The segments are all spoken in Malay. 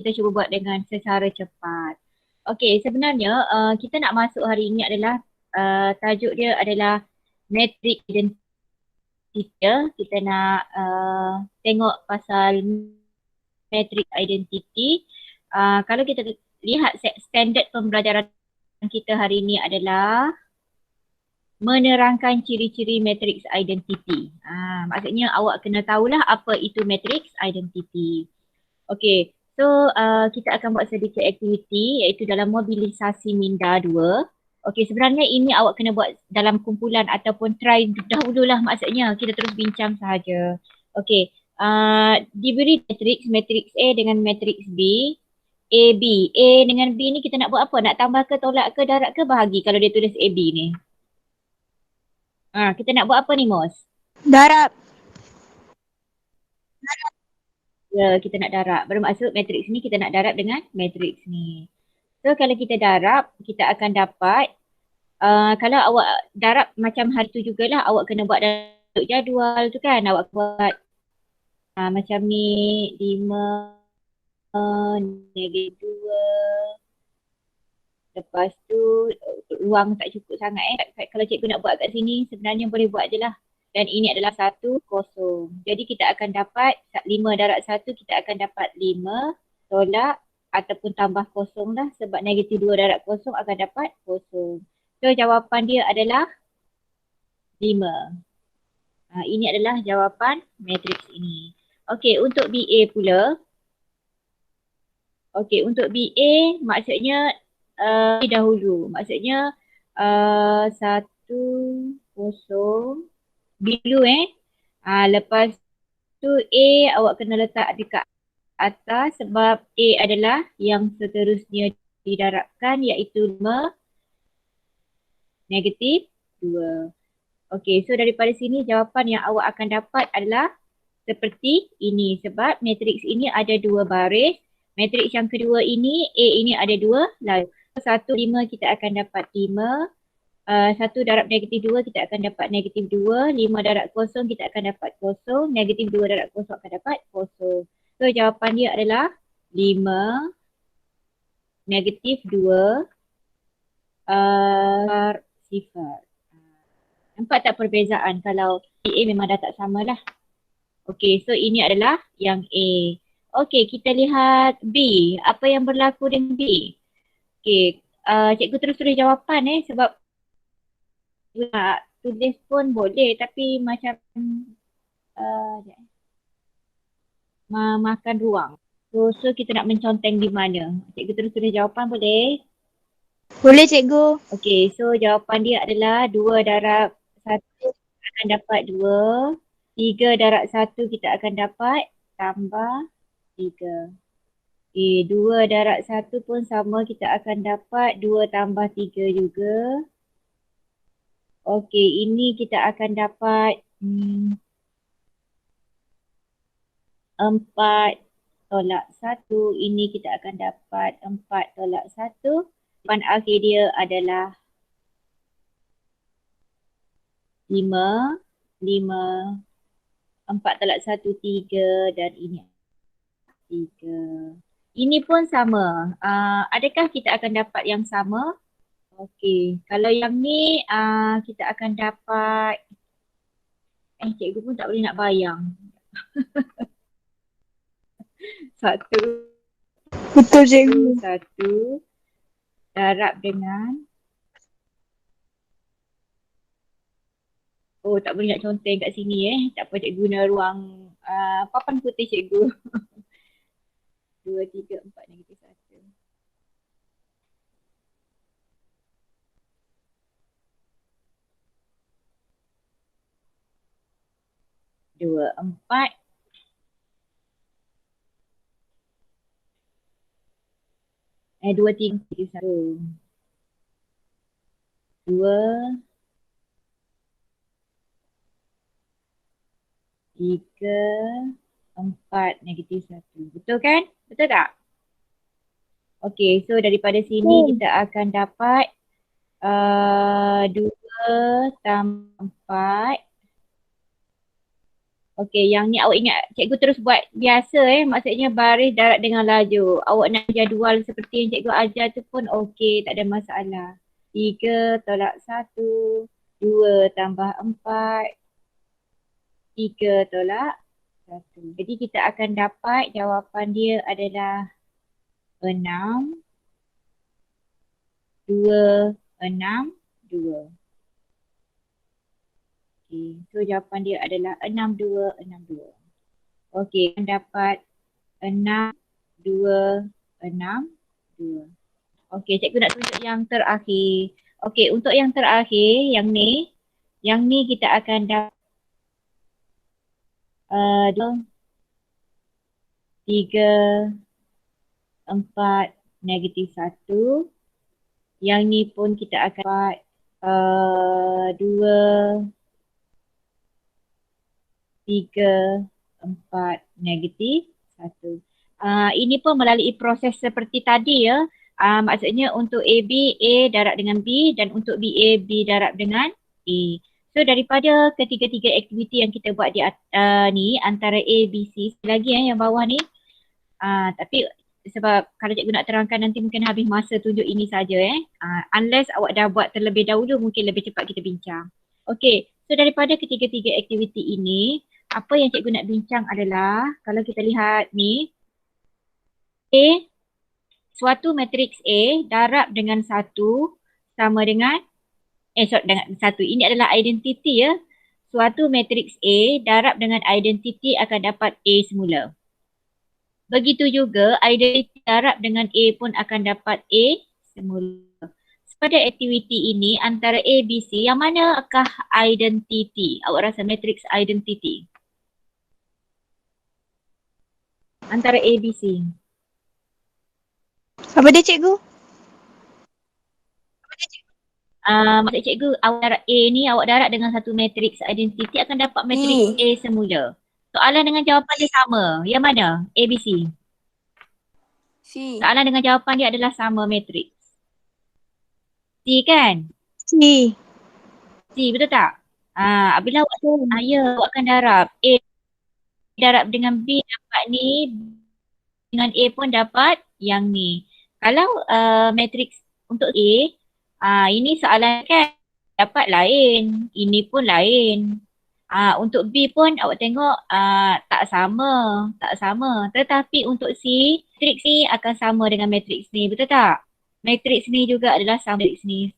kita cuba buat dengan secara cepat. Okey, sebenarnya kita nak masuk hari ini adalah tajuk dia adalah matrix identity. Kita nak tengok pasal matrix identity. Kalau kita lihat standard pembelajaran kita hari ini adalah menerangkan ciri-ciri matrix identity. Maksudnya awak kena tahulah apa itu matrix identity. Okey, so kita akan buat sedikit aktiviti iaitu dalam mobilisasi minda 2. Okey, sebenarnya ini awak kena buat dalam kumpulan ataupun try dahululah, maksudnya kita terus bincang sahaja. Okey, diberi matrix A dengan matrix B, A, B. A dengan B ni kita nak buat apa? Nak tambah ke, tolak ke, darab ke, bahagi kalau dia tulis A, B ni? Kita nak buat apa ni, Mos? Darab. Ya, kita nak darab. Bermaksud matrix ni kita nak darab dengan matrix ni. So kalau kita darab, kita akan dapat kalau awak darab macam hari tu jugalah, awak kena buat dalam jadual tu kan. Awak buat macam ni 5 negatif 2. Lepas tu ruang tak cukup sangat Kalau cikgu nak buat kat sini sebenarnya boleh buat je lah. Dan ini adalah 1, 0. Jadi kita akan dapat 5 darab 1, kita akan dapat 5 tolak ataupun tambah 0 lah. Sebab negatif 2 darab 0 akan dapat 0. So jawapan dia adalah 5. Ini adalah jawapan matriks ini. Okey, untuk BA pula. Okey, untuk BA maksudnya dahulu. Maksudnya 1, 0 B dulu lepas tu A awak kena letak dekat atas sebab A adalah yang seterusnya didarabkan iaitu 5 negatif 2. Okey, so daripada sini jawapan yang awak akan dapat adalah seperti ini sebab matriks ini ada 2 baris. Matriks yang kedua ini, A ini ada 2 lalu. 1, 5 kita akan dapat 5. 1 darab negatif 2 kita akan dapat negatif 2. 5 darab 0 kita akan dapat 0. Negatif 2 darab 0 akan dapat 0. So jawapan dia adalah 5 negatif 2 sifar. Nampak tak perbezaan kalau A memang dah tak sama lah. Okey, so ini adalah yang A. Okey, kita lihat B. Apa yang berlaku dengan B? Okey, cikgu terus tulis jawapan sebab nak tulis pun boleh tapi macam makan ruang. So kita nak menconteng di mana? Cikgu terus tulis jawapan boleh? Boleh cikgu. Okey, so jawapan dia adalah 2 darab 1 akan dapat 2. 3 darab 1 kita akan dapat tambah 3. Okey, 2 darab 1 pun sama, kita akan dapat 2 tambah 3 juga. Okey, ini kita akan dapat 4 tolak 1. Ini kita akan dapat 4 tolak 1. Jawapan akhir dia adalah 5. 5. 4 tolak 1, 3 dan ini 3. Ini pun sama. Adakah kita akan dapat yang sama? Okey, kalau yang ni kita akan dapat cikgu pun tak boleh nak bayang. 1. Betul cikgu. 1 darab dengan tak boleh nak conteng kat sini Tak apa, cikgu guna ruang papan putih cikgu. 2, 3, 4 negatif 1. 2, 4. 2, 3, 1. 2, 3, 4, negatif 1. Betul kan? Betul tak? Okey, so daripada sini kita akan dapat 2 tambah 4. Okey, yang ni awak ingat cikgu terus buat biasa maksudnya baris darab dengan laju. Awak nak jadual seperti yang cikgu ajar tu pun okey, tak ada masalah. 3 tolak 1, 2 tambah 4, 3 tolak 1. Jadi kita akan dapat jawapan dia adalah 6, 2, 6, 2. Okey, so jawapan dia adalah 6, 2, 6, 2. Okey, dapat 6, 2, 6, 2. Okey, cikgu nak tunjuk yang terakhir. Okey, untuk yang terakhir, yang ni kita akan dapat 3, 4, negatif 1. Yang ni pun kita akan dapat 2, 3, 4, negatif 1. Ini pun melalui proses seperti tadi ya. Maksudnya untuk AB, A darab dengan B dan untuk BA, B darab dengan A. So daripada ketiga-tiga aktiviti yang kita buat di ni antara A, B, C, lagi yang bawah ni. Tapi sebab kalau cikgu nak terangkan nanti mungkin habis masa tunjuk ini saja unless awak dah buat terlebih dahulu mungkin lebih cepat kita bincang. Okey, so daripada ketiga-tiga aktiviti ini, apa yang cikgu nak bincang adalah kalau kita lihat ni A, suatu matriks A darab dengan 1 sama dengan dengan 1. Ini adalah identiti ya. Suatu matriks A darab dengan identiti akan dapat A semula. Begitu juga identiti darab dengan A pun akan dapat A semula. Pada aktiviti ini antara A, B, C, yang manakah identiti? Awak rasa matriks identiti? Antara A, B, C. Apa dia cikgu? Maksud cikgu awak darab A ni awak darab dengan satu matriks identiti akan dapat matriks A semula. Soalan dengan jawapan dia sama. Yang mana? A, B, C. C. Soalan dengan jawapan dia adalah sama matriks. C kan? C. C betul tak? Bila awak awak akan darab A darab dengan B dapat ni, dengan A pun dapat yang ni. Kalau matriks untuk A, ini soalan kan dapat lain, ini pun lain. Untuk B pun awak tengok tak sama. Tetapi untuk C, matriks ni akan sama dengan matriks ni, betul tak? Matriks ni juga adalah sama matriks ni.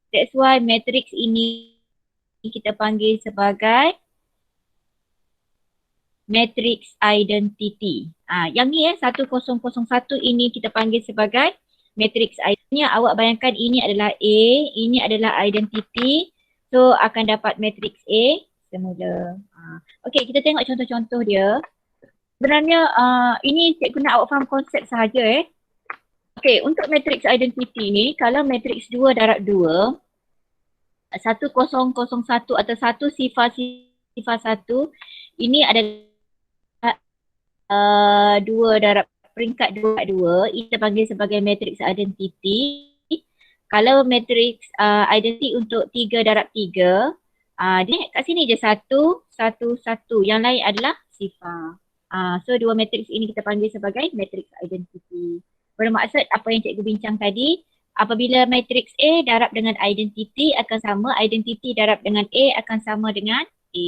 That's why matriks ini kita panggil sebagai matriks identity. Yang ni 1001 ini kita panggil sebagai matriks identity. Awak bayangkan ini adalah A, ini adalah identity. So akan dapat matriks A semula. Okey, kita tengok contoh-contoh dia. Sebenarnya ini cikgu nak awak faham konsep sahaja Okey, untuk matriks identity ni kalau matriks 2 darab 2 1001 atau 1 sifar 1 ini adalah 2 darab peringkat 2 ini kita panggil sebagai matriks identity. Kalau matriks identity untuk 3 darab 3 dia kat sini je 1, 1, 1. Yang lain adalah sifar. So dua matriks ini kita panggil sebagai matriks identity. Bermaksud apa yang cikgu bincang tadi, apabila matriks A darab dengan identiti akan sama, identiti darab dengan A akan sama dengan A.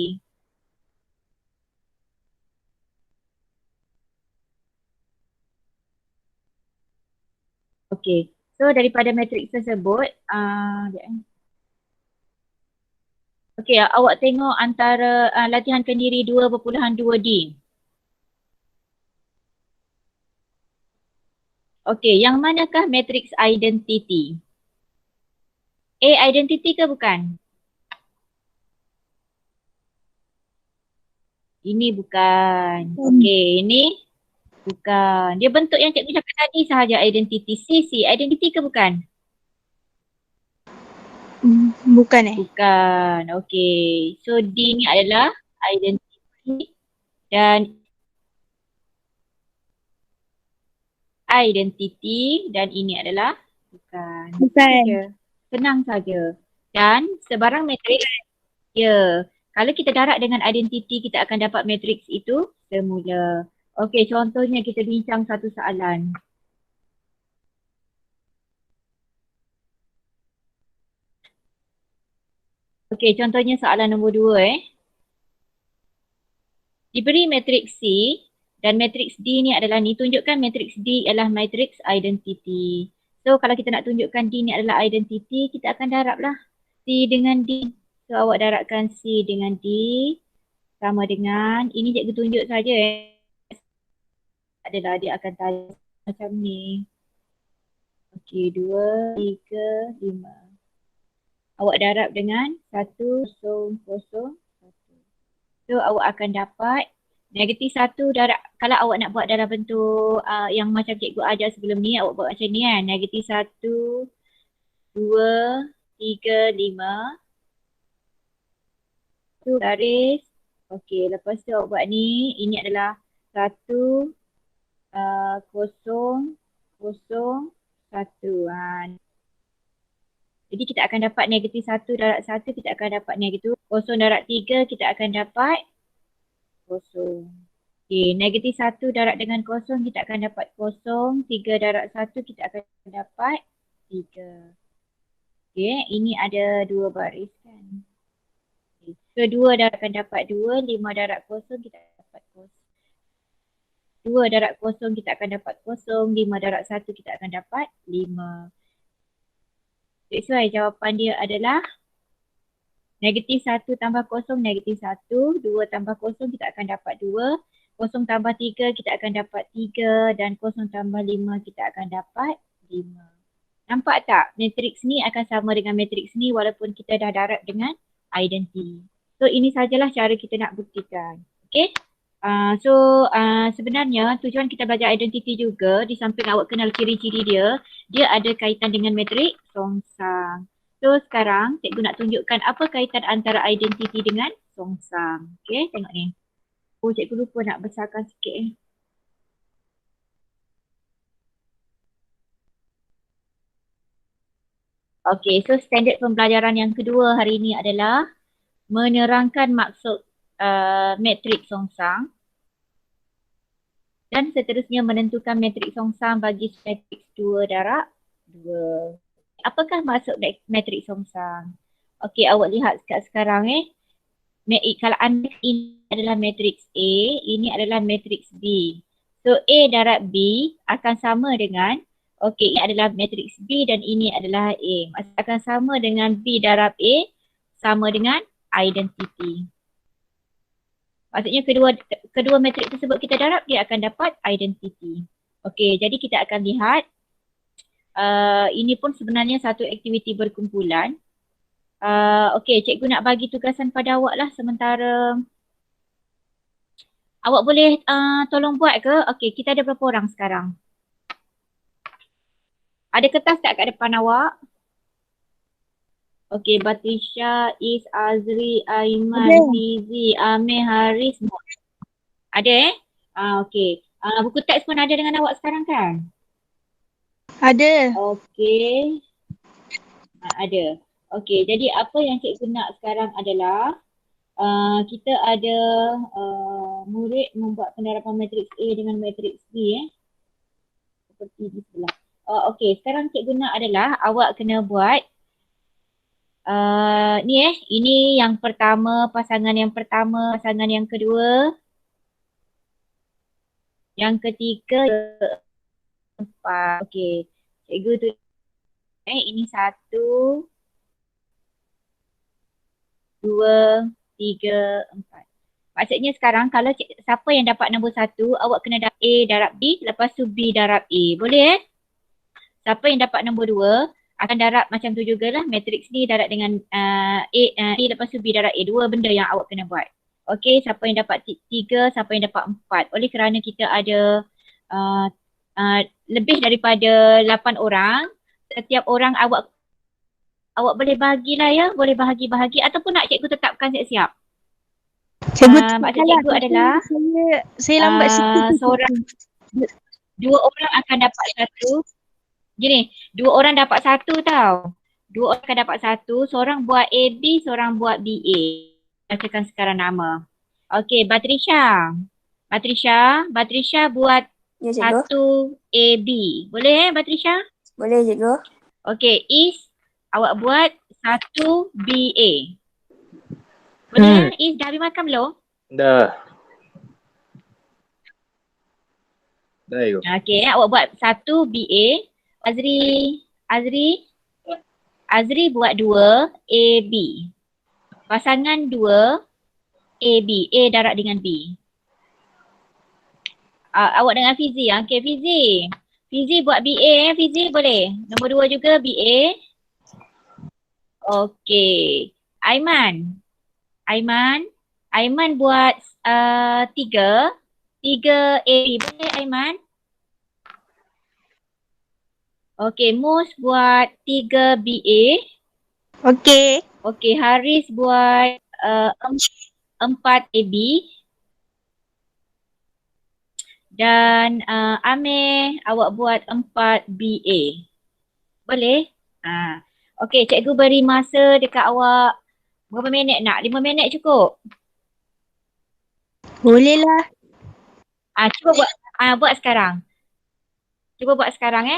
Okey, so daripada matriks tersebut, okey, awak tengok antara latihan kendiri 2.2D. Okey, yang manakah matriks identity? A identity ke bukan? Ini bukan. Okey, ini bukan. Dia bentuk yang cikgu cakap tadi sahaja identity. C identity ke bukan? Bukan Bukan. Okey. So D ni adalah identity dan identity dan ini adalah bukan. Bukan. Senang saja. Dan sebarang matriks, ya. Kalau kita darab dengan identiti, kita akan dapat matriks itu semula. Okey, contohnya kita bincang satu soalan. Okey, contohnya soalan nombor 2 Diberi matriks C dan matriks D ni adalah ni, tunjukkan matriks D adalah matriks identity. So kalau kita nak tunjukkan D ni adalah identity, kita akan darablah C dengan D. So awak darabkan C dengan D sama dengan, ini cikgu tunjuk saja adalah dia akan tanya macam ni. Okey, 2, 3, 5. Awak darab dengan 1, 0, 0, 1. So awak akan dapat negatif 1 darab, kalau awak nak buat dalam bentuk yang macam cikgu ajar sebelum ni, awak buat macam ni kan. Negatif 1, 2, 3, 5. Tu garis. Okey, lepas tu awak buat ni, ini adalah 1, 0, 0, 1. Jadi kita akan dapat negatif 1 darab 1, kita akan dapat negatif 0 darab 3, kita akan dapat 0. Okey, negatif 1 darab dengan 0, kita akan dapat 0. 3 darab 1, kita akan dapat 3. Okey, ini ada 2 baris kan. Okay. So 2 darab akan dapat 2, 5 darab 0, kita dapat 0. 2 darab 0, kita akan dapat 0. 5 darab 1, kita akan dapat 5. That's why jawapan dia adalah negatif 1 tambah 0, negatif 1. 2 tambah 0, kita akan dapat 2. 0 tambah 3, kita akan dapat 3. Dan 0 tambah 5, kita akan dapat 5. Nampak tak? Matriks ni akan sama dengan matriks ni walaupun kita dah darab dengan identity. So ini sajalah cara kita nak buktikan. Okay? Sebenarnya tujuan kita belajar identity juga, di samping awak kenal ciri-ciri dia, dia ada kaitan dengan matriks songsang. So sekarang cikgu nak tunjukkan apa kaitan antara identity dengan songsang. Okay, tengok ni. Oh, cikgu lupa nak besarkan sikit. Okay, so standard pembelajaran yang kedua hari ini adalah menerangkan maksud matriks songsang dan seterusnya menentukan matriks songsang bagi matriks 2 darab 2. Apakah maksud matriks songsang? Okey, awak lihat sekarang kalau anda ini adalah matriks A, ini adalah matriks B. So A darab B akan sama dengan, okey, ini adalah matriks B dan ini adalah A. Maksudnya akan sama dengan B darab A sama dengan identity. Maksudnya kedua matrik tersebut kita darab, dia akan dapat identity. Okey, jadi kita akan lihat ini pun sebenarnya satu aktiviti berkumpulan. Okey, cikgu nak bagi tugasan pada awak lah sementara. Awak boleh tolong buat ke? Okey, kita ada berapa orang sekarang? Ada kertas tak kat depan awak? Okey, Batisha, Is, Azri, Aiman, Fizi, Amir, Haris. Ada okey. Buku teks pun ada dengan awak sekarang kan? Ada. Okey. Ada. Okey, jadi apa yang cikgu nak sekarang adalah kita ada murid membuat penerapan matriks A dengan matriks B seperti di sebelah. Okey, sekarang cikgu nak adalah awak kena buat ini yang pertama, pasangan yang pertama, pasangan yang kedua, yang ketiga, empat. Okey, cikgu tu ini 1, 2, 3, 4. Maksudnya sekarang kalau siapa yang dapat nombor 1, awak kena darab A darab B, lepas tu B darab A. Boleh Siapa yang dapat nombor 2, akan darab macam tu jugalah, matriks ni darab dengan A lepas tu B darab A. 2 benda yang awak kena buat. Okey, siapa yang dapat 3, siapa yang dapat 4. Oleh kerana kita ada lebih daripada 8 orang, setiap orang awak boleh bagilah ya, boleh bahagi-bahagi ataupun nak cikgu tetapkan siap-siap. Cikgu maksud cikgu adalah saya lambat sikit. Seorang 2 orang akan dapat 1. Gini, 2 orang dapat 1 tau. 2 orang akan dapat 1, seorang buat AB, seorang buat BA. bacakan sekarang nama. Okey, Batrisha. Batrisha buat Ya, cikgu. 1AB. Boleh Batrisha? Boleh, cikgu. Okey, Is awak buat 1BA. Boleh Is, dah habis makan belum? Dah. Dah ikut. Okey, awak buat 1BA. Azri buat 2AB. Pasangan 2AB. A darab dengan B. Awak dengan Fizi. Okey, Fizi. Fizi buat BA Fizi boleh? Nombor 2 juga BA. Okey. Aiman buat 3AB. Boleh Aiman? Okey, Mus buat 3BA. Okey. Okey, Haris buat 4AB. Dan Amir awak buat 4BA. Boleh? Okey, cikgu beri masa dekat awak berapa minit nak? 5 minit cukup? Boleh lah. Cuba buat sekarang. Cuba buat sekarang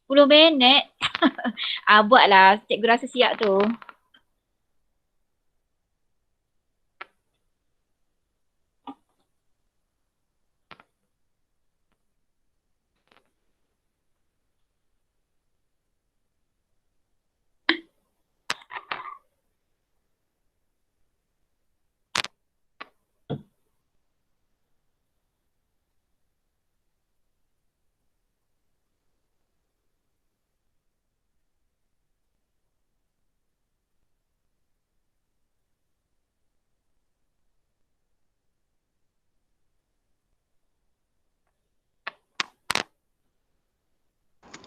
10 minit. Buatlah, cikgu rasa siap tu.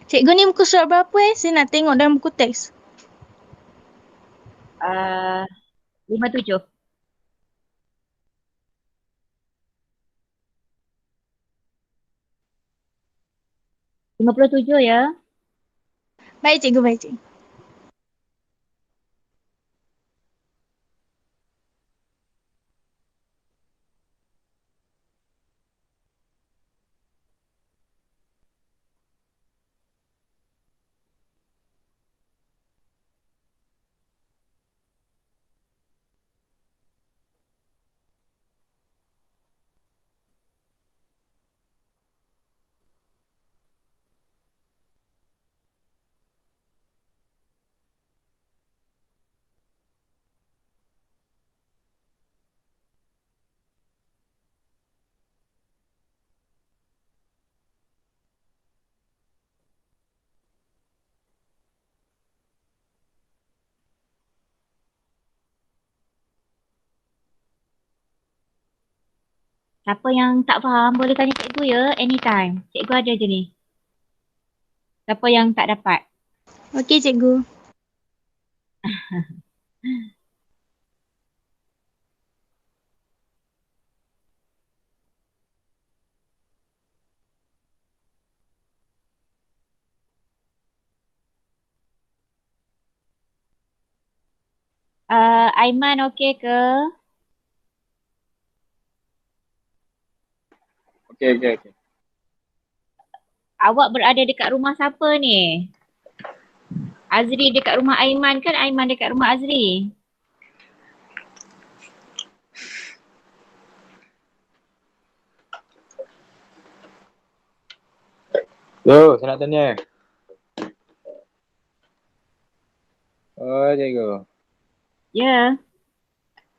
Cikgu ni muka surat berapa Saya nak tengok dalam buku teks. 57. RM57 ya. Baik cikgu, baik cikgu. Siapa yang tak faham boleh tanya cikgu ya, anytime. Cikgu ada je ni. Siapa yang tak dapat? Okey cikgu. Aiman okey ke? Okey. Awak berada dekat rumah siapa ni? Azri dekat rumah Aiman kan? Aiman dekat rumah Azri? Yo, saya nak tanya. Oh, cikgu. Ya.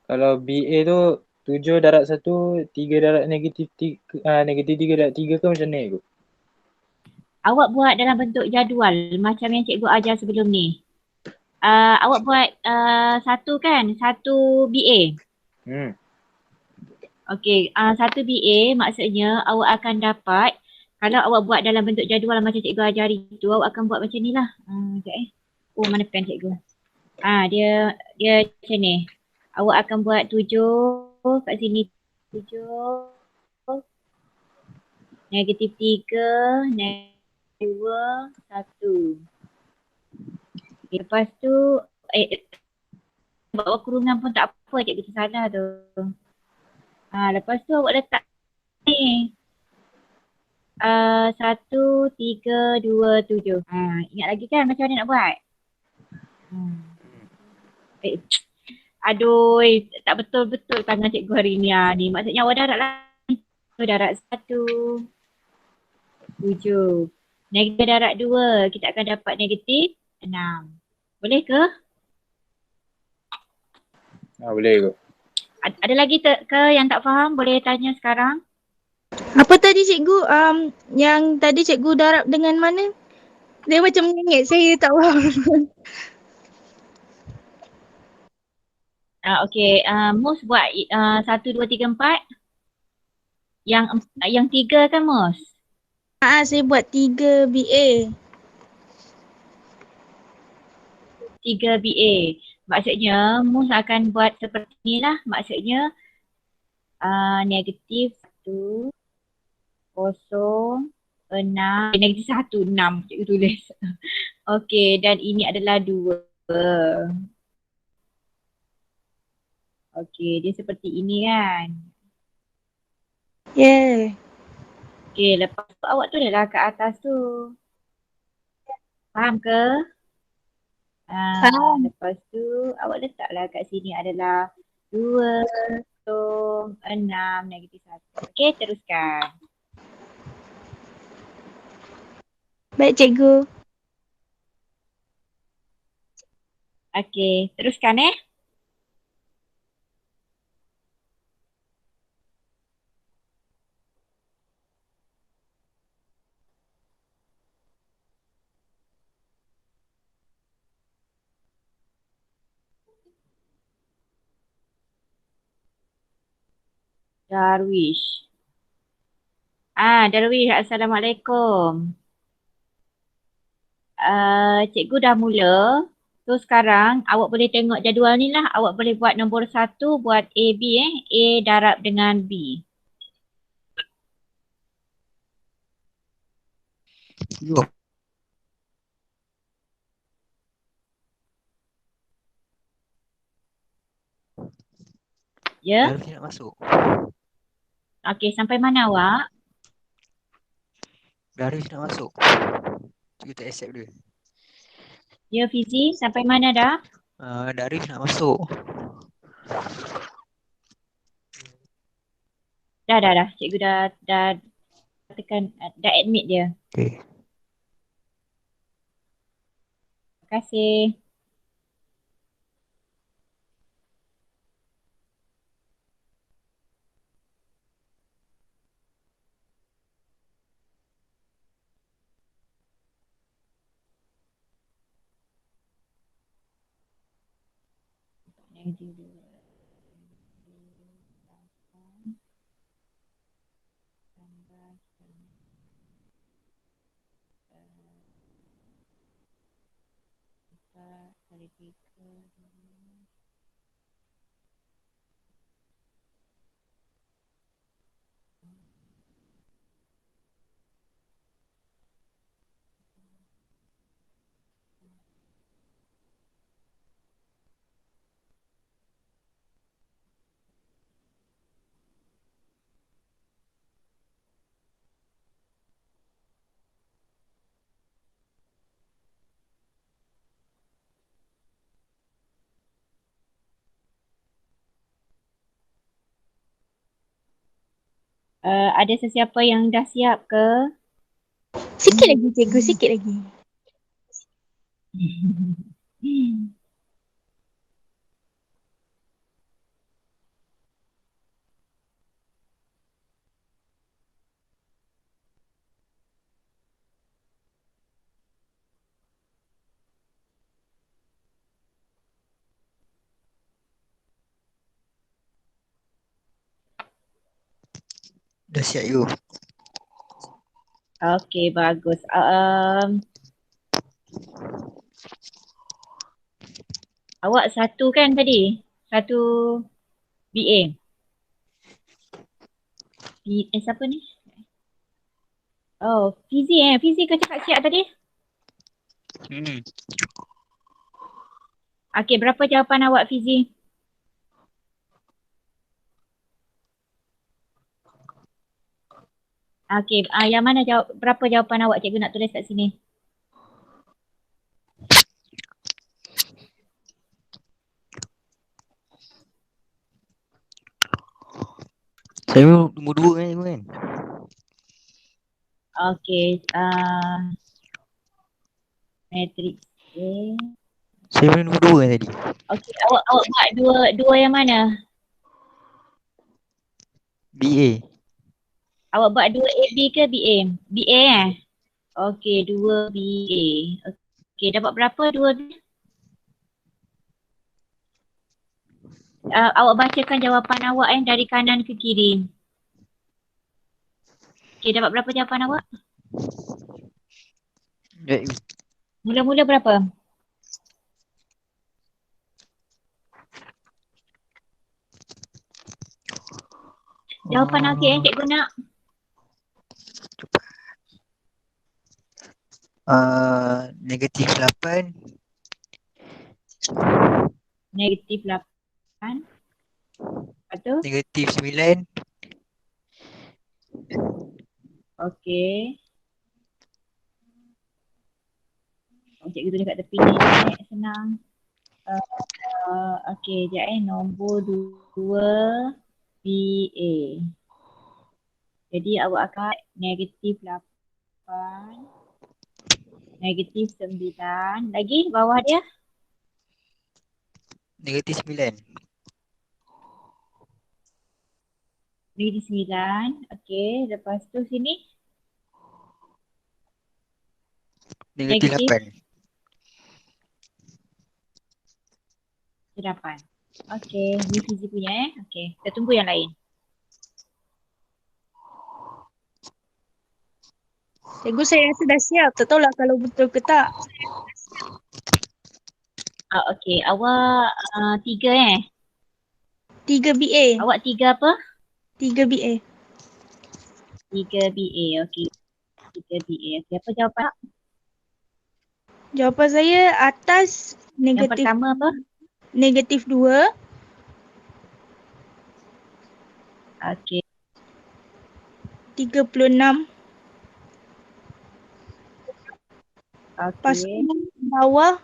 Kalau BA tu 7 darab 1, 3 darab negatif 3, negatif 3 darab 3 ke macam ni cikgu? Awak buat dalam bentuk jadual macam yang cikgu ajar sebelum ni. Awak buat 1 kan? 1 BA. Okey, 1 BA maksudnya awak akan dapat kalau awak buat dalam bentuk jadual macam cikgu ajari tu, awak akan buat macam ni lah. Sekejap Oh, mana pen cikgu? Dia macam ni. Awak akan buat 7 kat sini. 7 negatif 3, negatif 2, 1. Lepas tu Buat kurungan pun tak apa, cikgu tu salah tu. Lepas tu awak letak ni. 1, 3, 2, 7. Ingat lagi kan macam mana nak buat? Eh, aduh, tak betul-betul tangan cikgu hari ni. Maksudnya awak darab lagi. Darab 1, 7. Negatif darab 2, kita akan dapat negatif 6. Boleh ke? Boleh kot. Ada lagi ke yang tak faham? Boleh tanya sekarang. Apa tadi cikgu? Yang tadi cikgu darab dengan mana? Dia macam mengingit, saya tak faham. Okey, Mus buat 1, 2, 3, 4. Yang 3 kan Mus? Saya buat 3 BA. 3 BA. Maksudnya Mus akan buat seperti ni lah. Maksudnya negatif 1, 0, 6. Negatif 1, 6 cikgu tulis. Okey, dan ini adalah 2. Okey, dia seperti ini kan. Yeah. Okey, lepas tu awak tulislah kat atas tu. Faham ke? Faham. Lepas tu awak letaklah kat sini adalah 2, 6, negatif 1. Okey, teruskan. Baik cikgu. Okey, teruskan Darwish. Darwish, Assalamualaikum. Cikgu dah mula. So sekarang awak boleh tengok jadual ni lah. Awak boleh buat nombor 1 buat A, B A darab dengan B. Yo, Ya? Darwis nak masuk. Okey, sampai mana awak? Darwis nak masuk. Cikgu tak accept dia. Ya Fizi, sampai mana dah? Darwis nak masuk. Dah. Cikgu dah tekan, dah admit dia. Okay. Terima kasih. Ada sesiapa yang dah siap ke? Sikit lagi cikgu, sikit lagi. Dah siap you. Okey, bagus. Awak 1 kan tadi? 1 BA. Siapa ni? Oh, Fizi Fizi kau cakap siap tadi? Okey, berapa jawapan awak Fizi? Okey, yang mana berapa jawapan awak? Cikgu nak tulis kat sini. Saya nombor 2 kan cikgu kan? Okey, matrix A. Saya nombor 2 kan tadi? Okey, awak buat dua yang mana? BA. Awak buat 2AB ke BA? BA Okey, 2BA. Okey, dapat berapa 2B? Awak bacakan jawapan awak dari kanan ke kiri. Okey, dapat berapa jawapan awak? Ya, cikgu. Mula-mula berapa? Jawapan akhir yang cikgu nak. Negatif 8. Negatif 8. Lepas tu? Negatif 9. Okey. Cikgu tulis kat tepi ni, senang. Okey, sekejap nombor 2 BA. Jadi awak akan negatif 8, negatif 9. Lagi bawah dia? Negatif 9. Negatif 9. Okey, lepas tu sini? Negatif 8. 8. Okey, ni Fizi punya Okey, kita tunggu yang lain. Cikgu saya rasa dah siap. Tak tahulah kalau betul ke tak. Okey, awak 3 3 BA. Awak 3 apa? 3 BA. 3 BA, okey. 3 BA. Okey, apa jawapan? Jawapan saya atas Yang negatif pertama apa? negatif 2. Okey. 36. Lepas Okey. tu bawah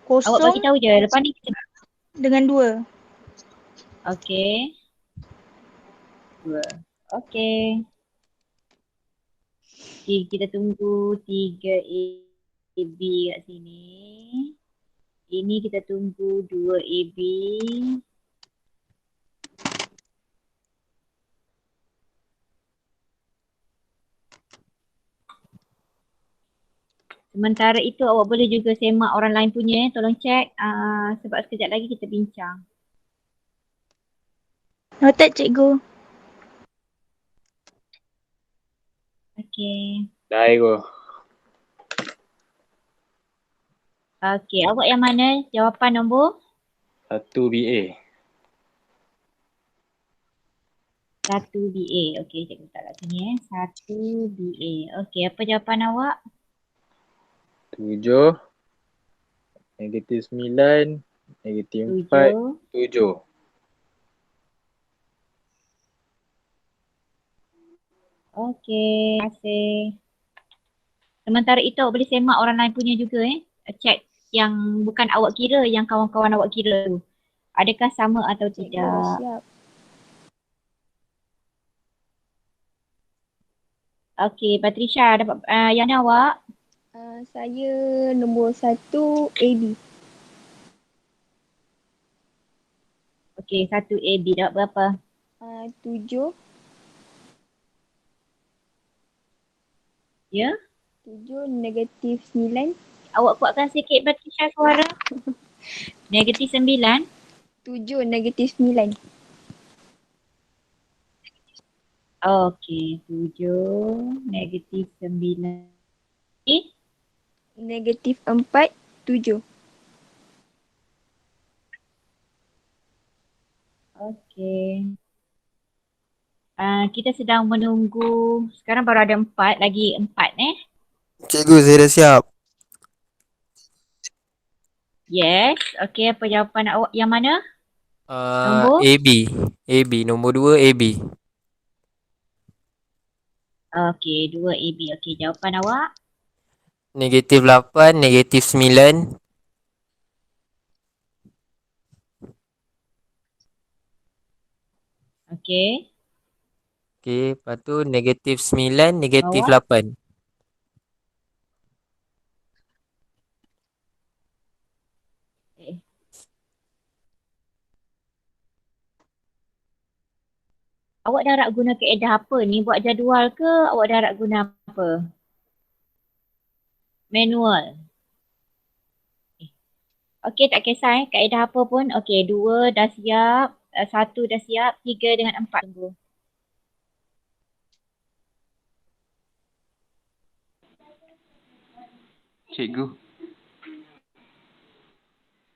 Awak bagi kosong tahu je. Lepas ni kita dengan 2. okey. 2. Okey. Kita tunggu 3 AB kat sini. Ini kita tunggu 2 AB. Sementara itu awak boleh juga semak orang lain punya. Tolong cek sebab sekejap lagi kita bincang. Noted cikgu. Okey. Dah cikgu. Okey, awak yang mana? Jawapan nombor? 1 BA. 1 BA. Okey, cikgu letak kat sini 1 BA. Okey, apa jawapan awak? 7. Negatif 9. Negatif 4. 7. Okey, terima kasih. Sementara itu awak boleh semak orang lain punya juga Cek yang bukan awak kira, yang kawan-kawan awak kira tu. Adakah sama atau Cikgu dah tidak? siap. Okey, Patricia dapat yang mana awak? Saya nombor 1 AB. Okey, 1 AB dapat berapa? 7. Ya? 7 negatif 9. Awak kuatkan sikit Patricia suara. Negatif 9. 7 negatif 9. Okey, 7 negatif 9. Negatif 4. 7. Okey. Kita sedang menunggu, sekarang baru ada 4, lagi 4 Cikgu saya dah siap. Yes. Okay, apa jawapan awak yang mana? Uh, Nombor? AB. AB. Nombor 2 AB. Okay, 2 AB. Okay, jawapan awak? Negatif 8, negatif 9. Okay. Okay, lepas tu negatif 9, negatif Awak? 8. Eh. Awak darab guna kaedah apa ni? Buat jadual ke awak darab guna apa? Manual. Okey, tak kisah kaedah apa pun. Okey, 2 dah siap, 1 dah siap, 3 dengan 4 tunggu. Cikgu,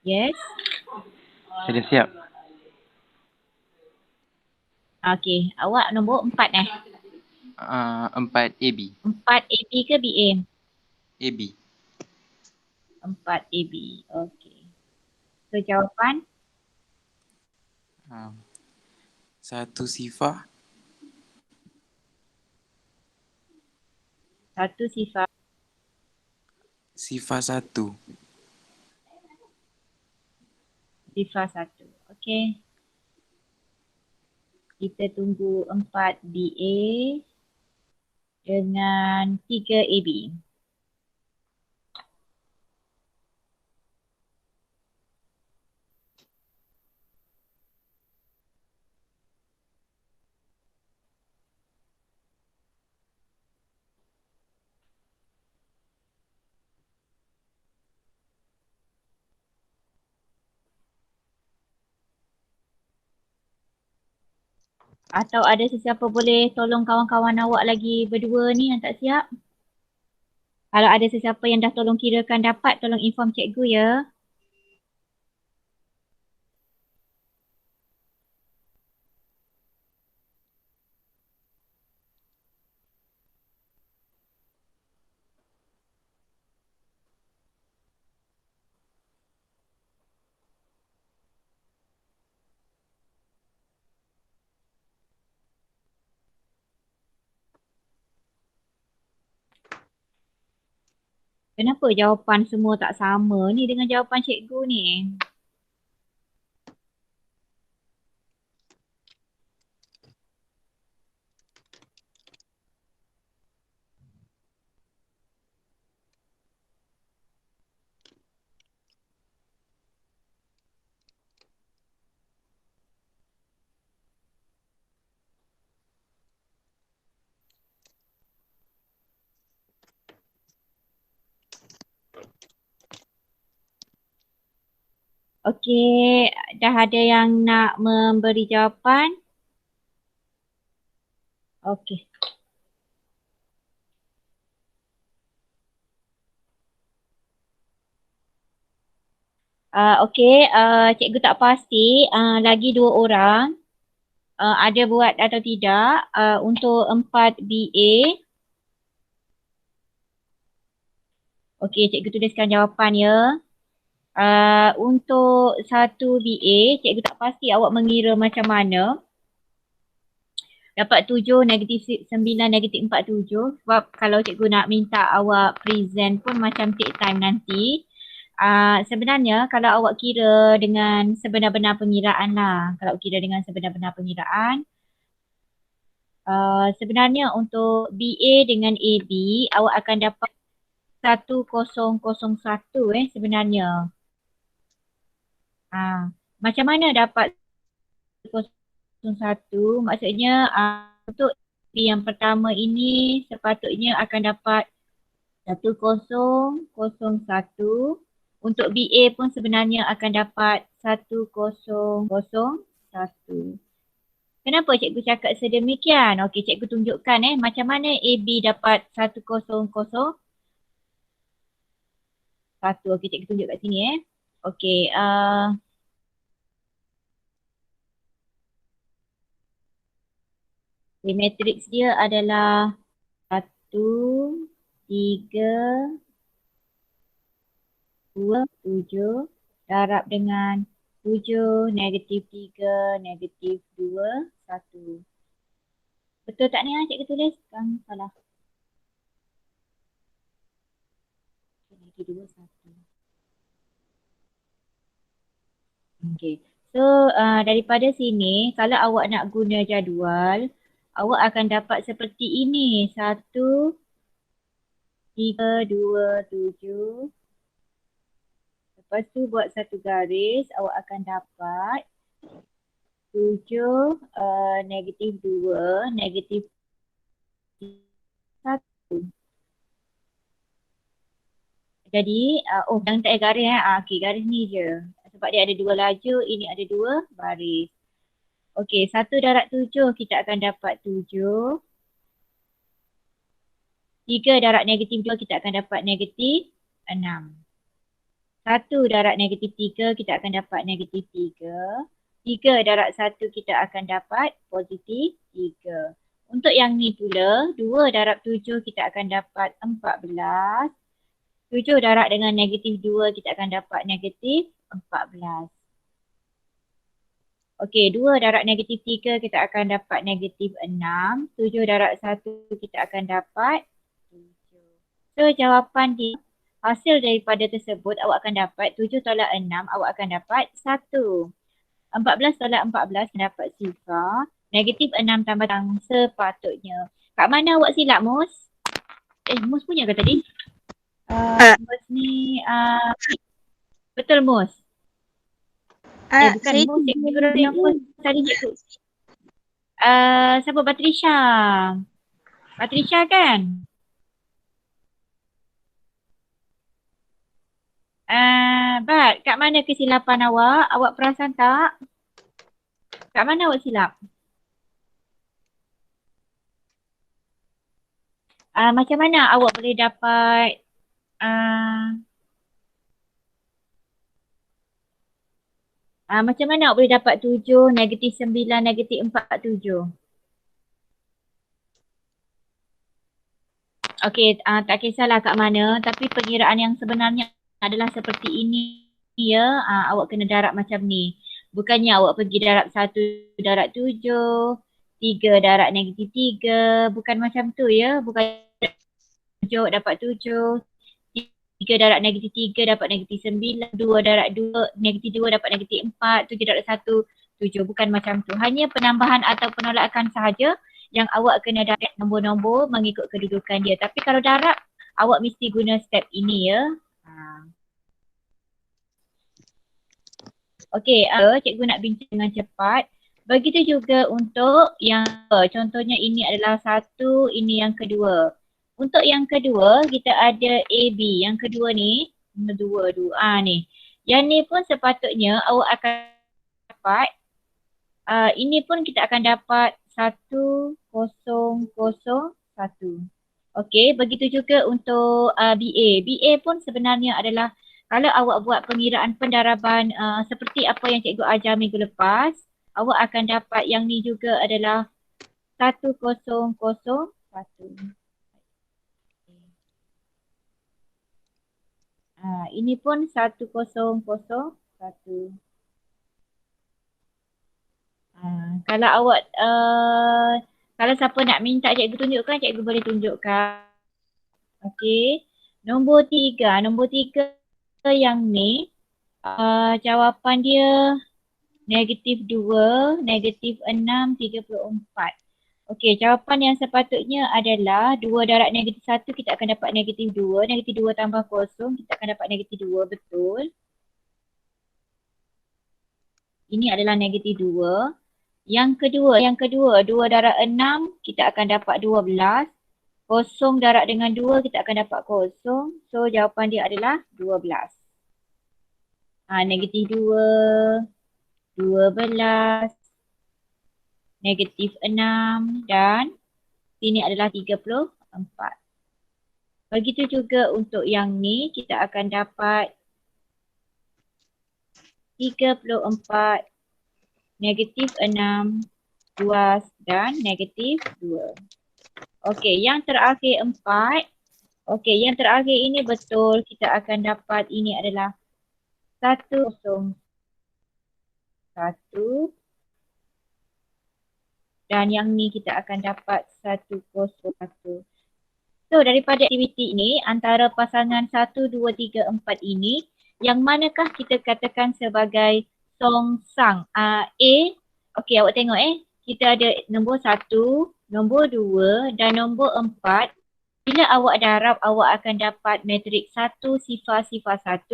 Yes. saya dah siap. Okey, awak nombor 4 4 AB. 4 AB ke BA? AB. 4 AB. Okey. So jawapan? 1 sifar. 1 sifar. Sifar 1. Sifar 1. Okey. Kita tunggu 4 BA dengan 3 AB. Atau ada sesiapa boleh tolong kawan-kawan awak lagi berdua ni yang tak siap? Kalau ada sesiapa yang dah tolong kirakan dapat, tolong inform cikgu ya. Kenapa jawapan semua tak sama ni dengan jawapan cikgu ni? Okey, dah ada yang nak memberi jawapan? Okey. Okey, cikgu tak pasti lagi 2 orang ada buat atau tidak untuk 4 BA. Okey, cikgu tuliskan jawapan ya. Untuk 1 BA, cikgu tak pasti awak mengira macam mana. Dapat 7, negatif 9, negatif 47. Sebab kalau cikgu nak minta awak present pun macam take time nanti. Sebenarnya kalau awak kira dengan sebenar-benar pengiraan lah. Kalau kira dengan sebenar-benar pengiraan. Sebenarnya untuk BA dengan AB, awak akan dapat 1001 sebenarnya. Macam mana dapat 1001? Maksudnya untuk yang pertama ini sepatutnya akan dapat 1001. Untuk BA pun sebenarnya akan dapat 1001. Kenapa cikgu cakap sedemikian? Okey, cikgu tunjukkan macam mana AB dapat 1001. Okey, cikgu tunjuk kat sini Okey, matrix dia adalah 1, 3, 2, 7, darab dengan 7, negatif 3, negatif 2, 1. Betul tak ni cikgu tulis? Kan salah. Negatif 2, 1. Okay. So daripada sini kalau awak nak guna jadual, awak akan dapat seperti ini. 1, 3, 2, 7. Lepas tu buat satu garis, awak akan dapat 7, negatif 2, negatif 1. Jadi, yang tak ada garis okey, garis ni je. Sebab dia ada dua laju, ini ada dua baris. Okey, 1 darab 7 kita akan dapat 7. 3 darab negatif 2 kita akan dapat negatif 6. 1 darab negatif 3 kita akan dapat negatif 3. 3 darab 1 kita akan dapat positif 3. Untuk yang ni pula, 2 darab 7 kita akan dapat 14. 7 darab dengan negatif 2 kita akan dapat negatif 14. Okey, 2 darab negatif 3 kita akan dapat negatif 6. 7 darab 1 kita akan dapat 7. So jawapan dia, hasil daripada tersebut awak akan dapat 7 tolak 6 awak akan dapat 1. 14 tolak 14 dapat sifar. Negatif 6 tambah yang sepatutnya. Kat mana awak silap, Mus? Mus punya ke tadi? Mus ni, betul Mus? Bukan Saya Mus, cikgu yang Mus tadi cikgu. Siapa? Batrisha. Batrisha kan? Bat, kat mana kesilapan awak? Awak perasan tak? Kat mana awak silap? Macam mana awak boleh dapat macam mana awak boleh dapat 7, negatif 9, negatif 4, 7? Okey, tak kisahlah kat mana, tapi pengiraan yang sebenarnya adalah seperti ini ya. Awak kena darab macam ni. Bukannya awak pergi darab 1 darab 7, 3 darab negatif 3, bukan macam tu ya. Bukan 7 dapat 7, 3 darab negatif 3 dapat negatif 9, 2 darab 2, negatif 2 dapat negatif 4, 7 darab 1, 7. Bukan macam tu. Hanya penambahan atau penolakan sahaja yang awak kena darab nombor-nombor mengikut kedudukan dia. Tapi kalau darab, awak mesti guna step ini ya. Okey, cikgu nak bincang dengan cepat. Begitu juga untuk yang contohnya ini adalah 1, ini yang kedua. Untuk yang kedua, kita ada AB. Yang kedua ni, dua ni. Yang ni pun sepatutnya awak akan dapat, ini pun kita akan dapat 1, 0, 0, 1. Okey, begitu juga untuk BA. BA pun sebenarnya adalah kalau awak buat pengiraan pendaraban seperti apa yang cikgu ajar minggu lepas, awak akan dapat yang ni juga adalah 1, 0, 0, 1. Ini pun 1, 0, 0, 1. Kalau awak, kalau siapa nak minta cikgu tunjukkan, cikgu boleh tunjukkan. Okey. Nombor 3. Nombor 3 yang ni, jawapan dia negatif 2, negatif 6, 34. Okey, jawapan yang sepatutnya adalah 2 darab negatif 1 kita akan dapat negatif 2. Negatif 2 tambah 0 kita akan dapat negatif 2, betul. Ini adalah negatif 2. Yang kedua 2 darab 6 kita akan dapat 12. 0 darab dengan 2 kita akan dapat 0. So jawapan dia adalah 12. Negatif 2, 12, negatif 6 dan sini adalah 34. Begitu juga untuk yang ni kita akan dapat 34, negatif 6, 2 dan negatif 2. Okey, yang terakhir 4. Okey, yang terakhir ini betul kita akan dapat ini adalah 101 dan yang ni kita akan dapat 101. So daripada aktiviti ini antara pasangan 1, 2, 3, 4 ini yang manakah kita katakan sebagai songsang? A, okey awak tengok kita ada nombor 1, nombor 2 dan nombor 4. Bila awak darab awak akan dapat matriks 1 sifar 1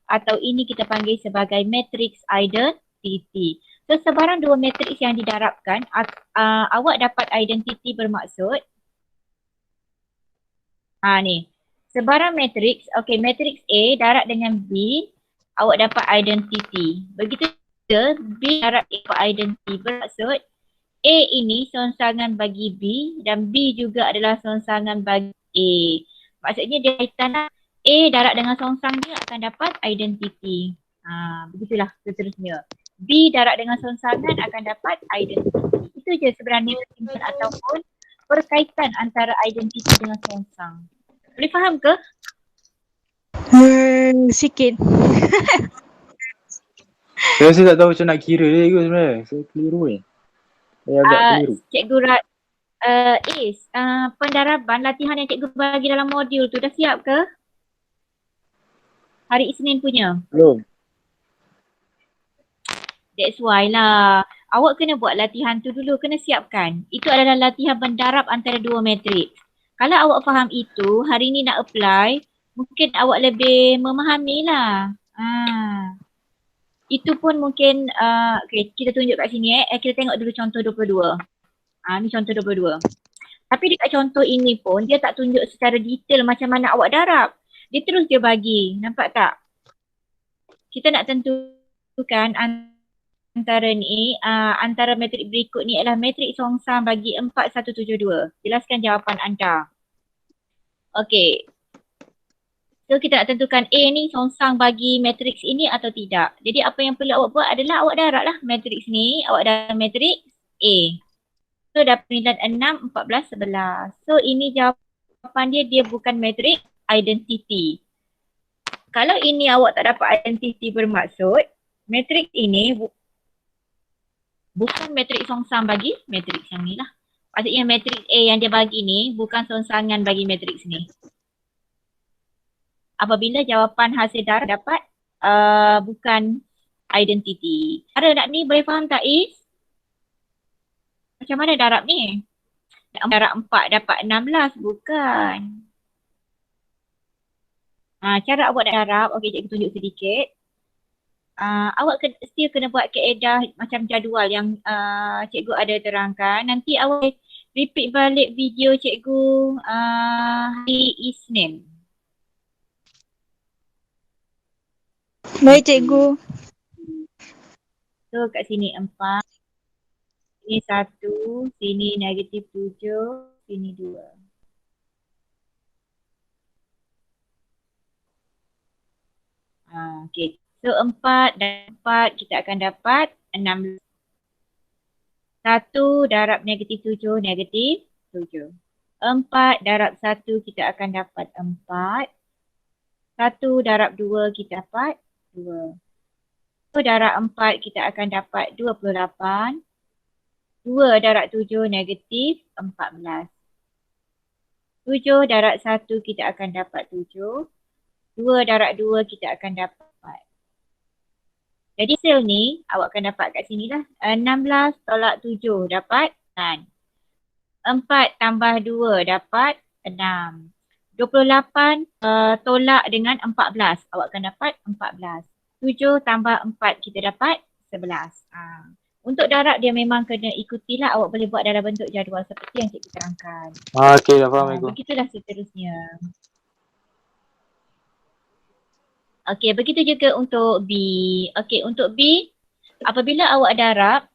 atau ini kita panggil sebagai matriks identity. So sebarang dua matriks yang didarabkan awak dapat identity bermaksud ni. Sebarang matriks, okey matriks A darab dengan B, awak dapat identity. Begitu juga B darab identity bermaksud A ini songsangan bagi B dan B juga adalah songsangan bagi A. Maksudnya dia kaitan A darab dengan songsang dia akan dapat identity. Begitulah seterusnya. B darab dengan songsangan akan dapat identity. Itu je sebenarnya ataupun perkaitan antara identiti dengan songsang. Boleh faham ke? Sikit. Saya rasa tak tahu macam nak kira dia ke sebenarnya. Saya keliru ni. Saya agak keliru. Cikgu pendaraban latihan yang cikgu bagi dalam modul tu dah siap ke? Hari Isnin punya. Belum. That's why lah. Awak kena buat latihan tu dulu, kena siapkan. Itu adalah latihan mendarab antara dua matriks. Kalau awak faham itu, hari ni nak apply, mungkin awak lebih memahami lah. Itu pun mungkin, okay, kita tunjuk kat sini kita tengok dulu contoh 22. Ni contoh 22. Tapi dekat contoh ini pun, dia tak tunjuk secara detail macam mana awak darab. Dia terus dia bagi, nampak tak? Kita nak tentukan antara ni, antara matrik berikut ni adalah matrik songsang bagi 4172. Jelaskan jawapan anda. Okey. So kita nak tentukan A ni songsang bagi matriks ini atau tidak. Jadi apa yang perlu awak buat adalah awak darab lah matriks ni, awak darab matriks A. So dapat 9, 6, 14, 11. So ini jawapan dia bukan matriks identity. Kalau ini awak tak dapat identity bermaksud matriks ini bukan matriks songsang bagi matriks yang ni lah. Maksudnya matriks A yang dia bagi ni bukan songsangan bagi matriks ni. Apabila jawapan hasil darab dapat bukan identity. Cara nak ni boleh faham tak Is? Macam mana darab ni? Darab 4 dapat 16 bukan. Cara awak nak darab, okey cikgu tunjuk sedikit. Awak still kena buat kaedah macam jadual yang cikgu ada terangkan. Nanti awak repeat balik video cikgu hari Isnin. Baik cikgu. So kat sini 4, sini 1, sini negatif 7, sini 2. Okay. So 4 dan 4 kita akan dapat 16. 1 darab negatif 7, negatif 7. 4 darab 1 kita akan dapat 4. 1 darab 2 kita dapat 2. 1 darab 4 kita akan dapat 28. 2 darab 7 negatif 14. 7 darab 1 kita akan dapat 7. 2 darab 2 kita akan dapat 4. Jadi hasil ni awak akan dapat kat sini lah. 16 tolak 7 dapat 9. 4 tambah 2 dapat 6. 28 tolak dengan 14. Awak akan dapat 14. 7 tambah 4 kita dapat 11. Untuk darab dia memang kena ikutilah. Awak boleh buat dalam bentuk jadual seperti yang cikgu terangkan. Okey dah faham Ibu. Begitulah seterusnya. Okey, begitu juga untuk B. Okey, untuk B, apabila awak darab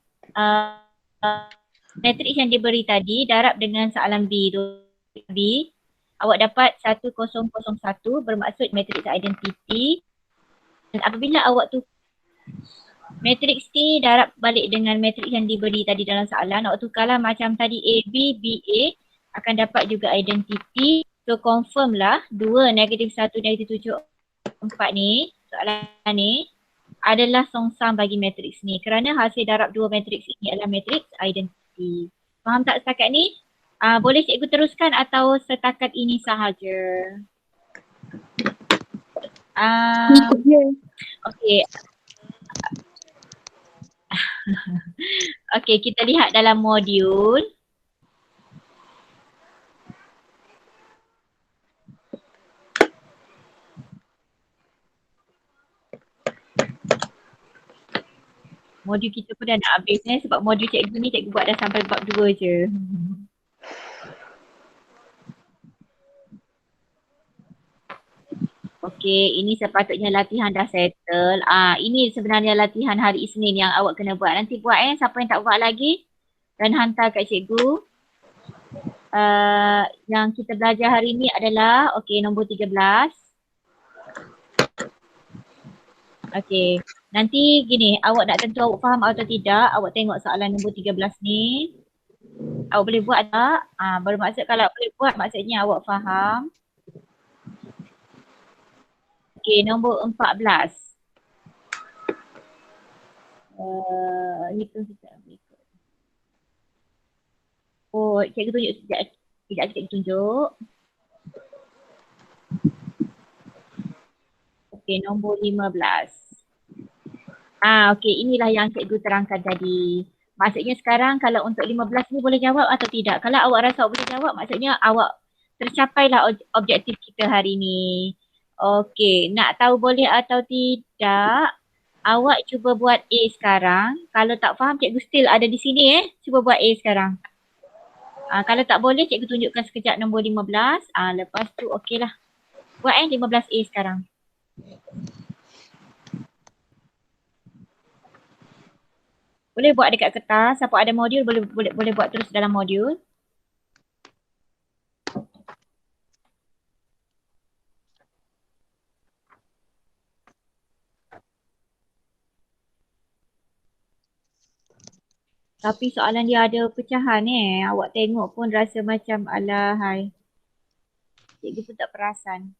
matriks yang diberi tadi, darab dengan soalan B tu, B, awak dapat 1001 bermaksud matriks identity. Dan apabila awak tu matriks T darab balik dengan matriks yang diberi tadi dalam soalan, awak tukarlah macam tadi AB, BA akan dapat juga identity. So confirm lah 2, -1, -7, 4 ni, soalan ni adalah songsang bagi matriks ni kerana hasil darab dua matriks ini adalah matriks identiti. Faham tak setakat ni? Boleh cikgu teruskan atau setakat ini sahaja? Ikut je. Okey. Okey, kita lihat dalam modul. Modul kita pun dah nak habis sebab modul cikgu ni cikgu buat dah sampai bab 2 je. Okey, ini sepatutnya latihan dah settle. Ini sebenarnya latihan hari Isnin yang awak kena buat. Nanti buat siapa yang tak buat lagi dan hantar kat cikgu. Yang kita belajar hari ni adalah nombor 13. Okey, nanti gini, awak nak tentu awak faham atau tidak, awak tengok soalan nombor 13 ni. Awak boleh buat tak? Bermaksud kalau boleh buat maksudnya awak faham. Okey, nombor 14. Ni pun kita ikut. Cikgu tunjuk sekejap. Sekejap cikgu tunjuk. Okey, nombor 15. Okey, inilah yang cikgu terangkan tadi. Maksudnya sekarang kalau untuk 15 ni boleh jawab atau tidak? Kalau awak rasa awak boleh jawab, maksudnya awak tercapailah objektif kita hari ni. Okey, nak tahu boleh atau tidak, awak cuba buat A sekarang. Kalau tak faham, cikgu still ada di sini Cuba buat A sekarang. Kalau tak boleh, cikgu tunjukkan sekejap nombor 15. Lepas tu okeylah. Buat 15A sekarang. Boleh buat dekat kertas. Siapa ada modul boleh buat terus dalam modul. Tapi soalan dia ada pecahan Awak tengok pun rasa macam alahai. Cikgu pun tak perasan.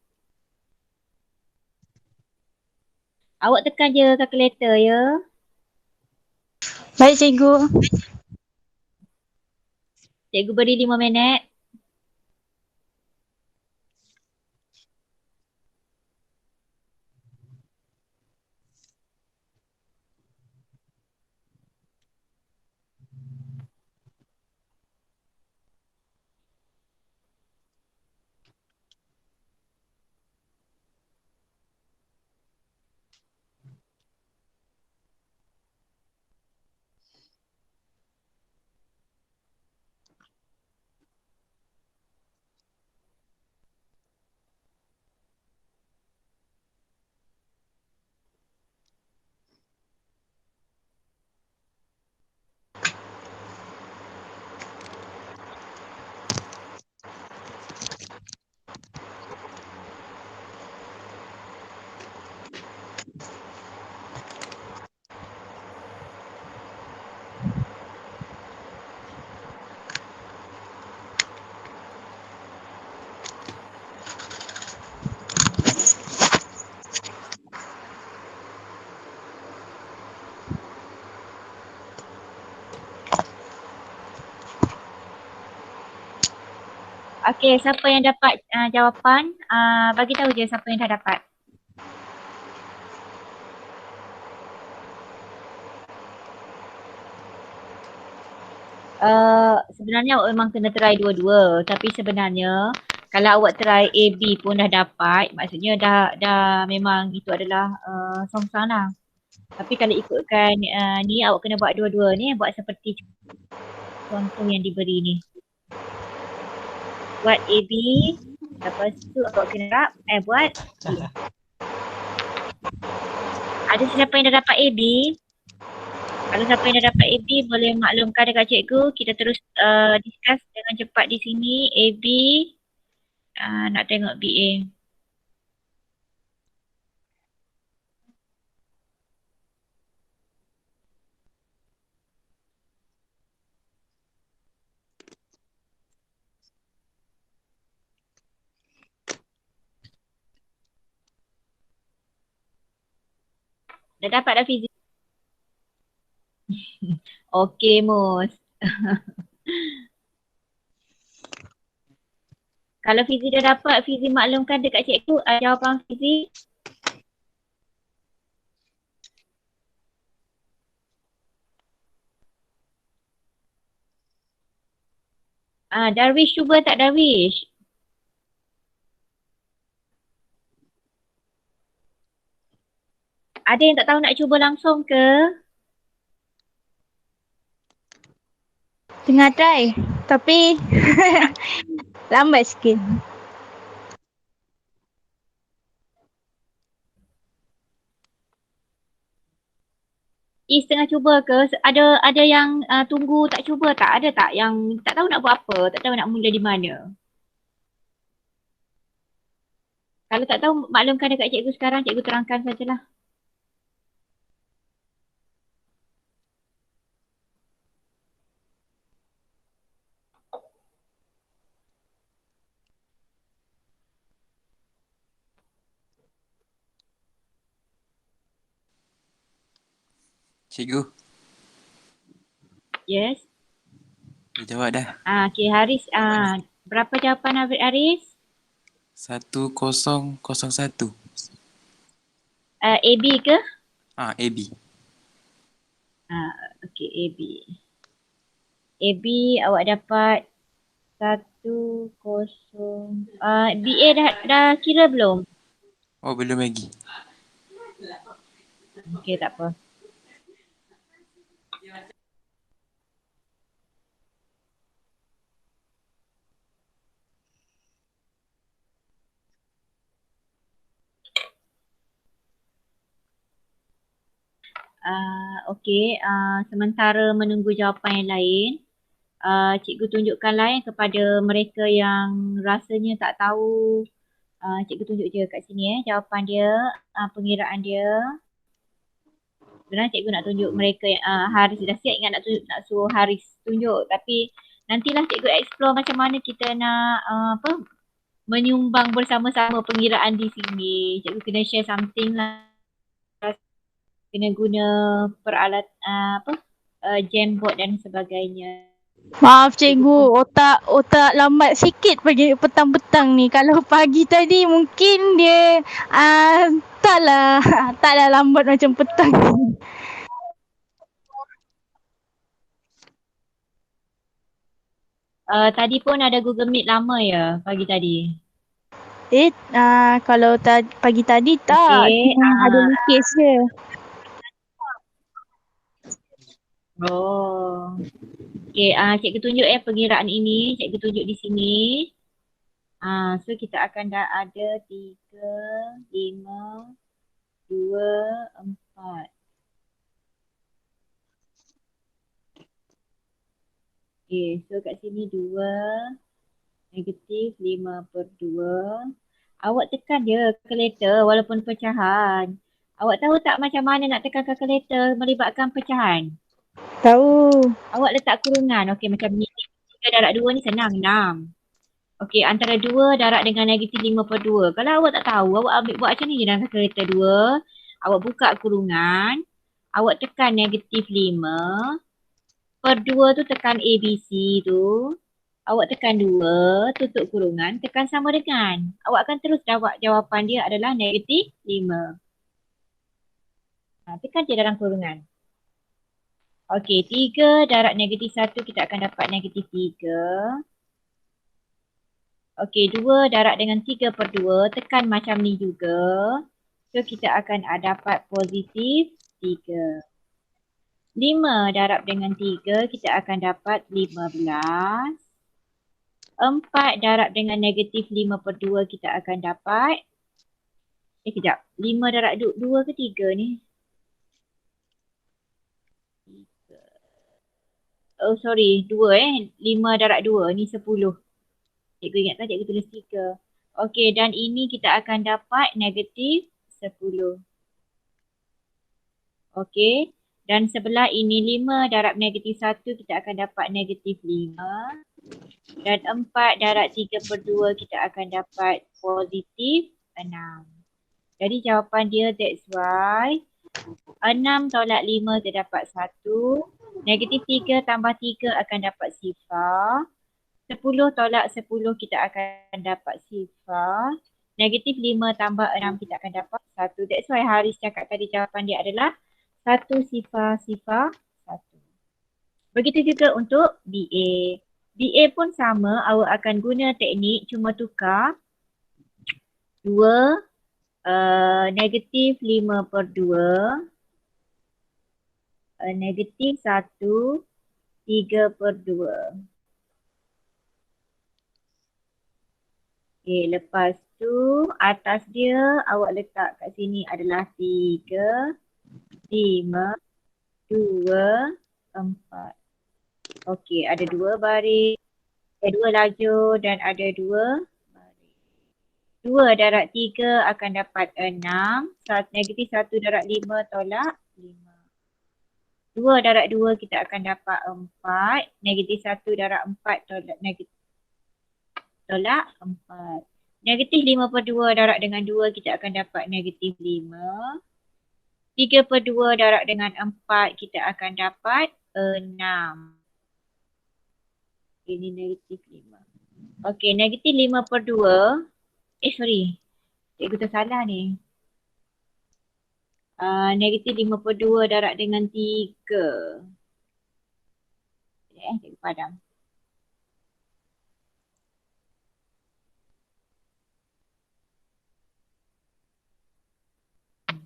Awak tekan je calculator ya. Baik cikgu. Cikgu beri 5 minit. Okey, siapa yang dapat jawapan, bagi tahu je siapa yang dah dapat. Sebenarnya awak memang kena try dua-dua, tapi sebenarnya kalau awak try A, B pun dah dapat, maksudnya dah memang itu adalah songsang lah. Tapi kalau ikutkan ni, awak kena buat dua-dua ni, buat seperti contoh yang diberi ni. Buat AB, lepas tu awak kena buat B. Ada siapa yang dah dapat AB? Kalau siapa yang dah dapat AB boleh maklumkan dekat cikgu. Kita terus discuss dengan cepat di sini. AB, nak tengok BA. Dah dapat dah fizik? Okey Mus. Kalau fizik dah dapat, fizik maklumkan dekat cikgu jawapan fizik. Darwish cuba tak Darwish? Ada yang tak tahu nak cuba langsung ke? Tengah try. Tapi lambat sikit. Is tengah cuba ke? Ada yang tunggu tak cuba tak? Ada tak yang tak tahu nak buat apa? Tak tahu nak mula di mana? Kalau tak tahu maklumkan dekat cikgu sekarang, cikgu terangkan sajalah. Cikgu, Yes. dah jawab dah. Okey Haris, berapa jawapan Haris? 1001. AB ke? AB. Okey AB. AB awak dapat 10. BA dah kira belum? Oh, belum lagi. Okey tak apa. Okey, sementara menunggu jawapan yang lain, cikgu tunjukkanlah kepada mereka yang rasanya tak tahu. Cikgu tunjuk je kat sini jawapan dia, pengiraan dia. Sebenarnya cikgu nak tunjuk mereka yang Haris dah siap ingat nak suruh Haris tunjuk, tapi nantilah cikgu explore macam mana kita nak menyumbang bersama-sama pengiraan di sini. Cikgu kena share something lah. Kena guna peralat Jamboard dan sebagainya. Maaf cikgu, otak lambat sikit pagi petang-petang ni. Kalau pagi tadi mungkin dia taklah lambat macam petang ni. Tadi pun ada Google Meet lama ya pagi tadi. Kalau pagi tadi tak, Okey, ada lukis je. Oh. Okey, cikgu tunjuk pengiraan ini, cikgu tunjuk di sini. So kita akan dah ada 3, 5, 2, 4. Okey, so kat sini 2, negatif 5/2. Awak tekan je kalkulator walaupun pecahan. Awak tahu tak macam mana nak tekan kalkulator melibatkan pecahan? Tahu. Awak letak kurungan. Okey macam ni. 3 darab 2 ni senang, 6. Okey antara 2 darab dengan negatif 5/2. Kalau awak tak tahu, awak buat macam ni je dalam kalkulator 2. Awak buka kurungan. Awak tekan negatif 5/2 tu tekan ABC tu. Awak tekan 2, tutup kurungan, tekan sama dengan. Awak akan terus jawab jawapan dia adalah negatif 5. Tekan je dalam kurungan. Okey, 3 darab negatif 1 kita akan dapat negatif 3. Okey, 2 darab dengan 3/2 tekan macam ni juga. So kita akan dapat positif 3. 5 darab dengan 3 kita akan dapat 15. 4 darab dengan negatif 5/2 kita akan dapat kejap. 5 darab 2 ke 3 ni? Oh sorry, 2 5 darab 2 ni 10. Cikgu ingat tak cikgu tulis 3. Okey dan ini kita akan dapat negatif 10. Okey. Dan sebelah ini 5 darab negatif 1 kita akan dapat negatif 5. Dan 4 darab 3/2 kita akan dapat positif 6. Jadi jawapan dia that's why 6 tolak 5 kita dapat 1. Negatif 3 tambah 3 akan dapat sifar. 10 tolak 10 kita akan dapat sifar. Negatif 5 tambah 6 kita akan dapat 1. That's why Haris cakap tadi jawapan dia adalah 1 sifar 1. Begitu juga untuk BA. BA pun sama, awak akan guna teknik cuma tukar 2 negatif 5/2 negatif 1 3/2. Okay, lepas tu atas dia awak letak kat sini adalah 3, 5, 2, 4. Okey, ada 2 baris, ada 2 lajur dan ada 2 baris. 2 darab 3 akan dapat 6. Negatif 1 darab 5 tolak 5. 2 darab 2 kita akan dapat 4. Negatif 1 darab 4 tolak 4. Negatif 5/2 darab dengan 2 kita akan dapat negatif 5. 3/2 darab dengan 4 kita akan dapat 6. Ini negatif 5. Okey, negatif 5/2. Cikgu tersalah ni. Negatif 5/2 darab dengan 3. Cikgu padam.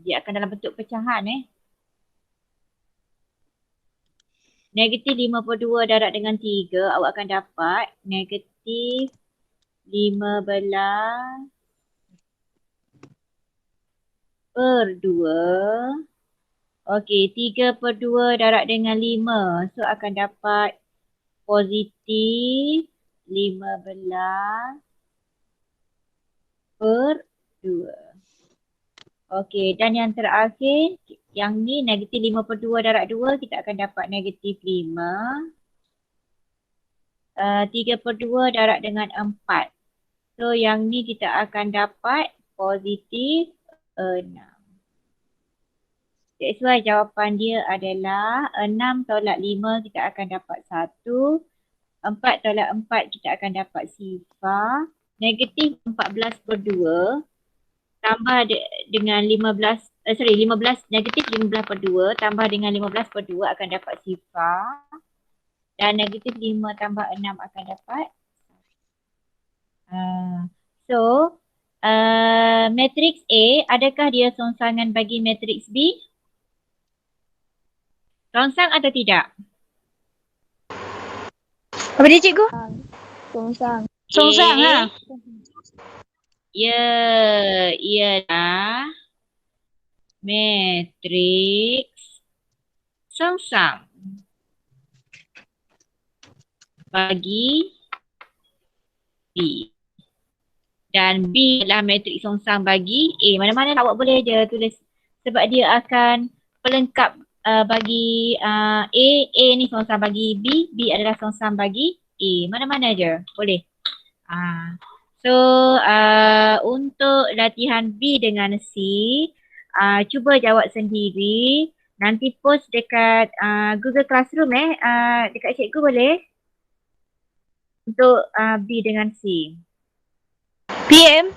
Dia akan dalam bentuk pecahan Negatif 5/2 darab dengan 3 awak akan dapat negatif 15/2. Okey, 3/2 darab dengan 5. So akan dapat positif 15/2. Okey, dan yang terakhir, yang ni negatif 5/2 darab 2, kita akan dapat negatif 5. 3/2 darab dengan 4. So yang ni kita akan dapat positif 6. That's why jawapan dia adalah 6 tolak 5 kita akan dapat 1. 4 tolak 4 kita akan dapat sifar. Negatif 14/2. Tambah dengan 15, negatif 15/2 tambah dengan 15/2 akan dapat sifar. Dan negatif 5 tambah 6 akan dapat. Matriks A, adakah dia songsangan bagi matriks B? Songsang atau tidak? Apa dia cikgu? Songsang. Songsang A, ha. Ya, ialah matriks songsang bagi B. Dan B adalah matriks songsang bagi A. Mana-mana awak boleh je tulis sebab dia akan pelengkap bagi A ni songsang bagi B, B adalah songsang bagi A. Mana-mana je boleh. So untuk latihan B dengan C, cuba jawab sendiri. Nanti post dekat Google Classroom dekat cikgu boleh? Untuk B dengan C. PM?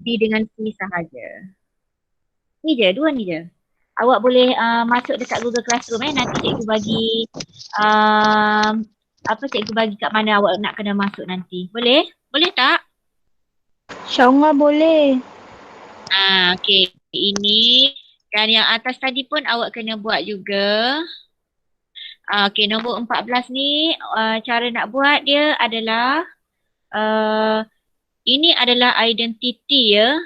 B dengan C sahaja. Ni je, dua ni je. Awak boleh masuk dekat Google Classroom nanti cikgu bagi cikgu bagi kat mana awak nak kena masuk nanti. Boleh? Boleh tak? InsyaAllah boleh. Okey. Ini dan yang atas tadi pun awak kena buat juga. Okey, nombor 14 ni cara nak buat dia adalah ini adalah identity ya.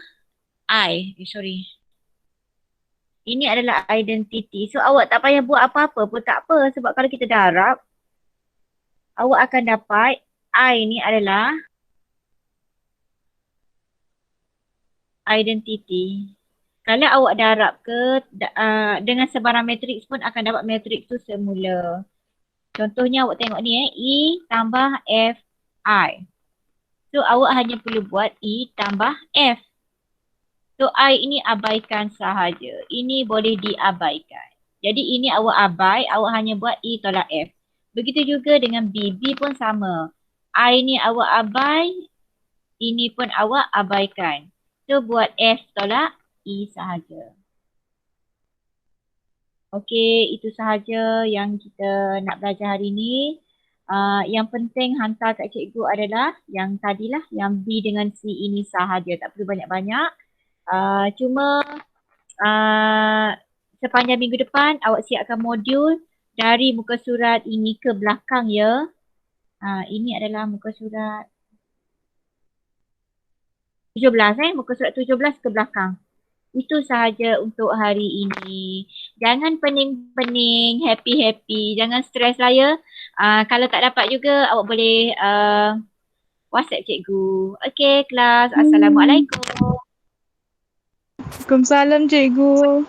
Ini adalah identity. So awak tak payah buat apa-apa pun tak apa sebab kalau kita darab awak akan dapat I ni adalah identity. Kalau awak darab ke dengan sebarang matriks pun akan dapat matriks tu semula. Contohnya awak tengok ni E tambah F I. So awak hanya perlu buat E tambah F. So I ini abaikan sahaja. Ini boleh diabaikan. Jadi ini awak abai, awak hanya buat E tolak F. Begitu juga dengan B. B pun sama. I ni awak abai, ini pun awak abaikan. So buat F tolak E sahaja. Okey, itu sahaja yang kita nak belajar hari ini. Yang penting hantar kat cikgu adalah yang tadilah, yang B dengan C ini sahaja. Tak perlu banyak-banyak. Cuma sepanjang minggu depan awak siapkan modul dari muka surat ini ke belakang ya. Ini adalah muka surat 17 muka surat 17 ke belakang. Itu sahaja untuk hari ini. Jangan pening-pening, happy-happy. Jangan stres lah ya. Kalau tak dapat juga awak boleh WhatsApp cikgu. Okey kelas. Assalamualaikum. Waalaikumsalam cikgu.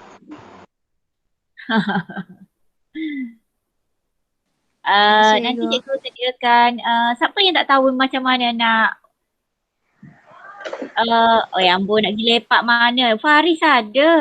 Nanti cikgu sediakan siapa yang tak tahu macam mana nak oh ya ampun nak pergi lepak mana? Faris ada.